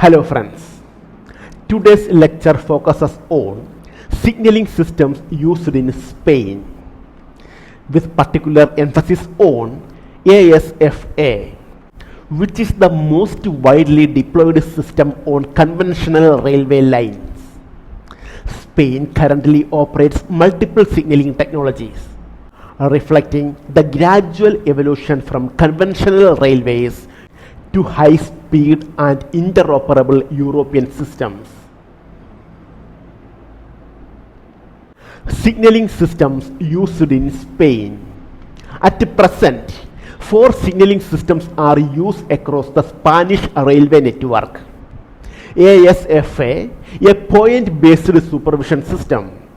Hello friends, today's lecture focuses on signaling systems used in Spain with particular emphasis on ASFA, which is the most widely deployed system on conventional railway lines. Spain currently operates multiple signaling technologies, reflecting the gradual evolution from conventional railways to high-speed and interoperable European systems. Signaling systems used in Spain. At present, 4 signaling systems are used across the Spanish railway network. ASFA, a point-based supervision system.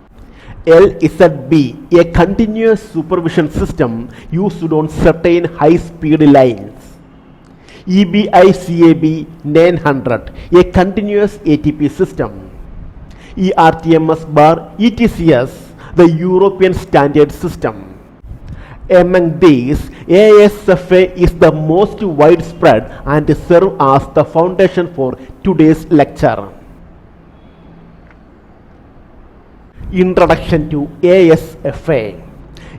LZB, a continuous supervision system used on certain high-speed lines. EBICAB 900, a continuous ATP system. ERTMS bar ETCS, the European standard system. Among these, ASFA is the most widespread and serves as the foundation for today's lecture. Introduction to ASFA.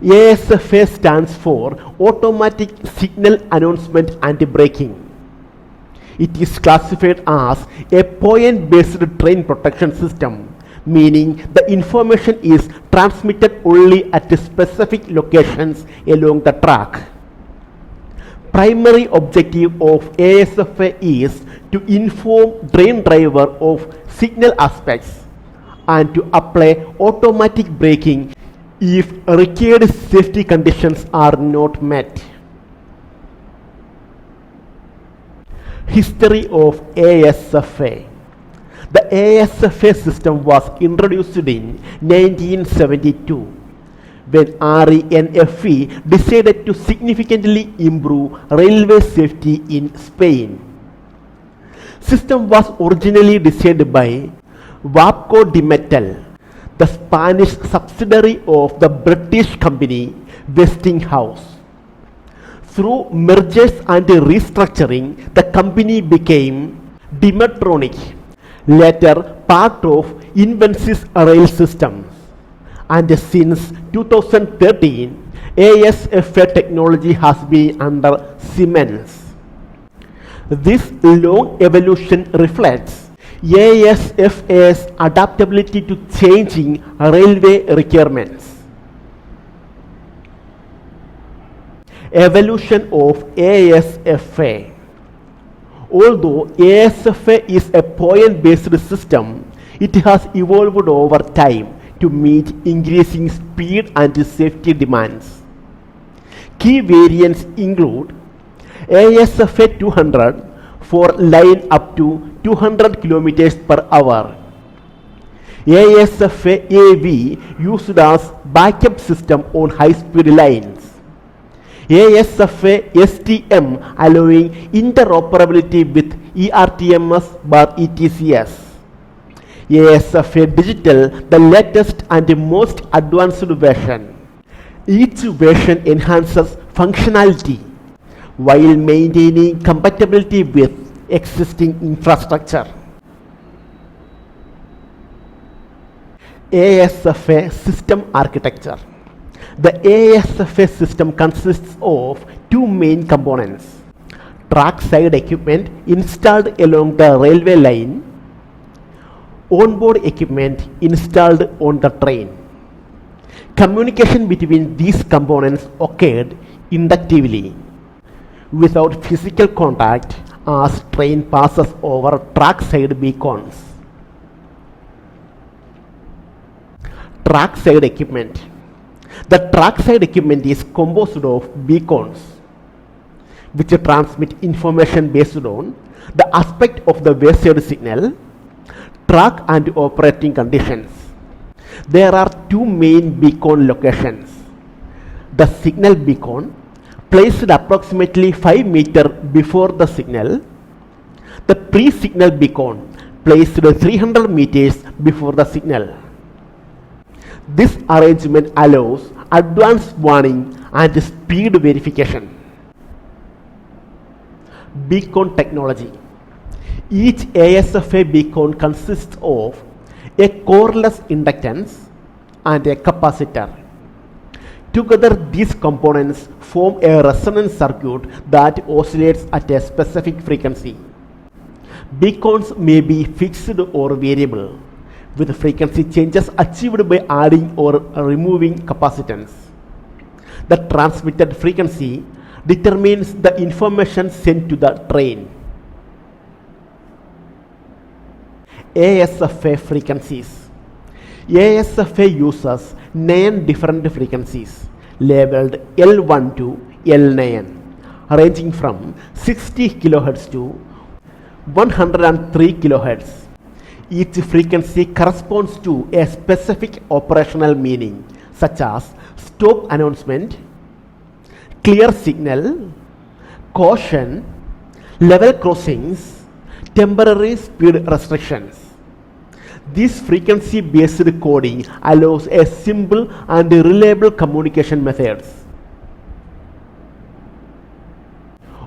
ASFA stands for Automatic Signal Announcement and Braking. It is classified as a point-based train protection system, meaning the information is transmitted only at specific locations along the track. Primary objective of ASFA is to inform train driver of signal aspects and to apply automatic braking if required safety conditions are not met. History of ASFA. The ASFA system was introduced in 1972 when RENFE decided to significantly improve railway safety in Spain. System was originally designed by Vasco de Metal, the Spanish subsidiary of the British company Westinghouse. Through mergers and restructuring, the company became Dimetronic, later part of Invensys Rail Systems, and since 2013, ASFA technology has been under Siemens. This long evolution reflects ASFA's adaptability to changing railway requirements. Evolution of ASFA. Although ASFA is a point-based system, it has evolved over time to meet increasing speed and safety demands. Key variants include ASFA 200 for line up to 200 km per hour. ASFA AV used as backup system on high-speed lines. ASFA STM allowing interoperability with ERTMS bar ETCS. ASFA Digital, the latest and most advanced version. Each version enhances functionality while maintaining compatibility with existing infrastructure. ASFA system architecture. The ASFA system consists of 2 main components: track-side equipment installed along the railway line, onboard equipment installed on the train. Communication between these components occurred inductively, without physical contact, as train passes over track-side beacons. Track-side equipment. The track-side equipment is composed of beacons, which transmit information based on the aspect of the wayside signal, track and operating conditions. There are 2 main beacon locations: the signal beacon, placed approximately 5 meters before the signal; the pre-signal beacon, placed 300 meters before the signal. This arrangement allows advanced warning and speed verification. Beacon technology. Each ASFA beacon consists of a coreless inductance and a capacitor. Together, these components form a resonance circuit that oscillates at a specific frequency. Beacons may be fixed or variable, with frequency changes achieved by adding or removing capacitance. The transmitted frequency determines the information sent to the train. ASFA frequencies. ASFA uses 9 different frequencies labeled L1 to L9, ranging from 60 kHz to 103 kHz. Each frequency corresponds to a specific operational meaning, such as stop announcement, clear signal, caution, level crossings, temporary speed restrictions. This frequency-based coding allows a simple and reliable communication methods.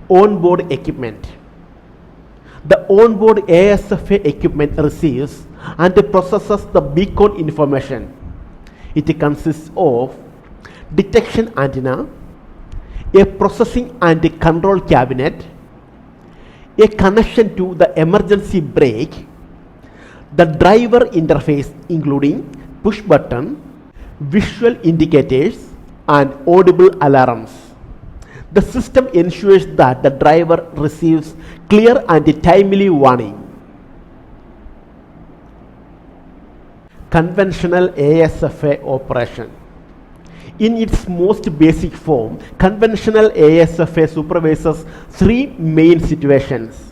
Onboard equipment. The onboard ASFA equipment receives and processes the beacon information. It consists of detection antenna, a processing and control cabinet, a connection to the emergency brake, the driver interface including push button, visual indicators and audible alarms. The system ensures that the driver receives clear and timely warning. Conventional ASFA operation. In its most basic form, conventional ASFA supervises 3 main situations.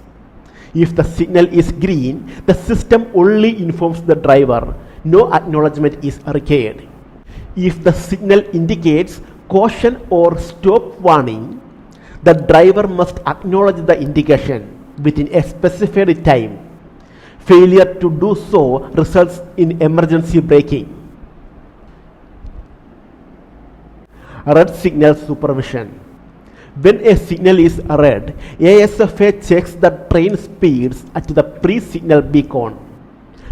If the signal is green, the system only informs the driver. No acknowledgement is required. If the signal indicates caution or stop warning, the driver must acknowledge the indication within a specified time. Failure to do so results in emergency braking. Red signal supervision. When a signal is red, ASFA checks the train speeds at the pre-signal beacon,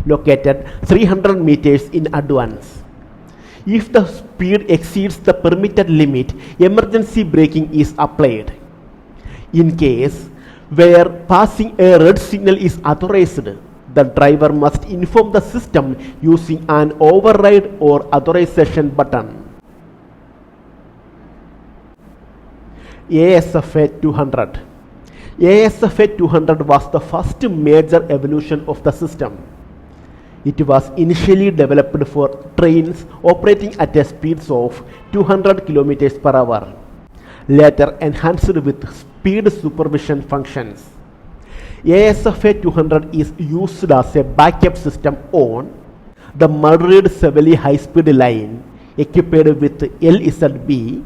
located 300 meters in advance. If the speed exceeds the permitted limit, emergency braking is applied. In case where passing a red signal is authorized, the driver must inform the system using an override or authorization button. ASFA 200. ASFA 200 was the first major evolution of the system. It was initially developed for trains operating at a speeds of 200 km per hour, later enhanced with speed supervision functions. ASFA 200 is used as a backup system on the Madrid-Seville high-speed line equipped with LZB,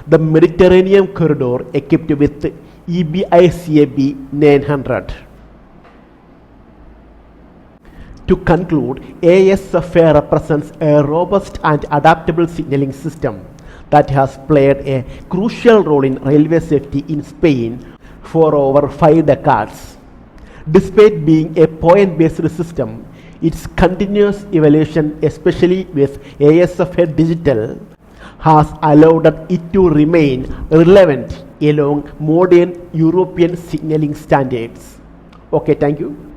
the Mediterranean corridor equipped with EBICAB 900. To conclude, ASFA represents a robust and adaptable signaling system that has played a crucial role in railway safety in Spain for over 5 decades. Despite being a point-based system, its continuous evolution, especially with ASFA Digital, has allowed it to remain relevant along modern European signaling standards. Okay, thank you.